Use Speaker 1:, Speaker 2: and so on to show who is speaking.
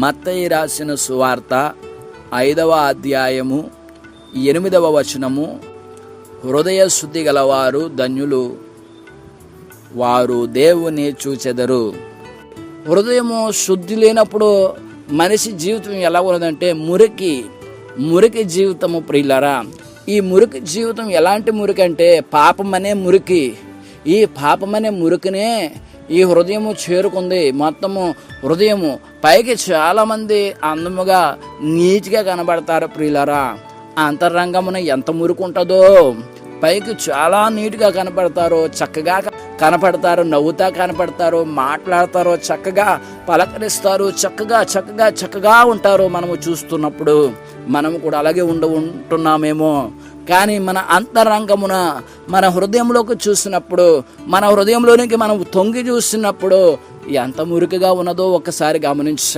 Speaker 1: మత్తయి రాసిన సువార్త 5వ అధ్యాయము 8వ వచనము. హృదయ శుద్ధి గలవారు ధన్యులు, వారు దేవుని చూచెదరు. హృదయము శుద్ధి లేనప్పుడు మనిషి జీవితం ఎలా ఉన్నదంటే మురికి జీవితము ప్రియులారా. ఈ మురికి జీవితం ఎలాంటి మురికి అంటే పాపమనే మురికి. ఈ పాపమనే మురికినే ఈ హృదయము చేరుకుంది. మొత్తము హృదయము పైకి చాలామంది అందముగా నీట్గా కనబడతారు ప్రియులారా. అంతరంగమున ఎంత మురికి ఉంటుందో. పైకి చాలా నీట్గా కనపడతారు, చక్కగా కనపడతారు, నవ్వుతా కనపడతారు, మాట్లాడతారు, చక్కగా పలకరిస్తారు, చక్కగా ఉంటారు. మనము చూస్తున్నప్పుడు మనము కూడా అలాగే ఉంటున్నామేమో. కానీ మన అంతరంగమున మన హృదయంలోకి చూసినప్పుడు, మన హృదయంలోనికి మనం తొంగి చూసినప్పుడు ఎంత మురికిగా ఉన్నదో ఒక్కసారి గమనించండి.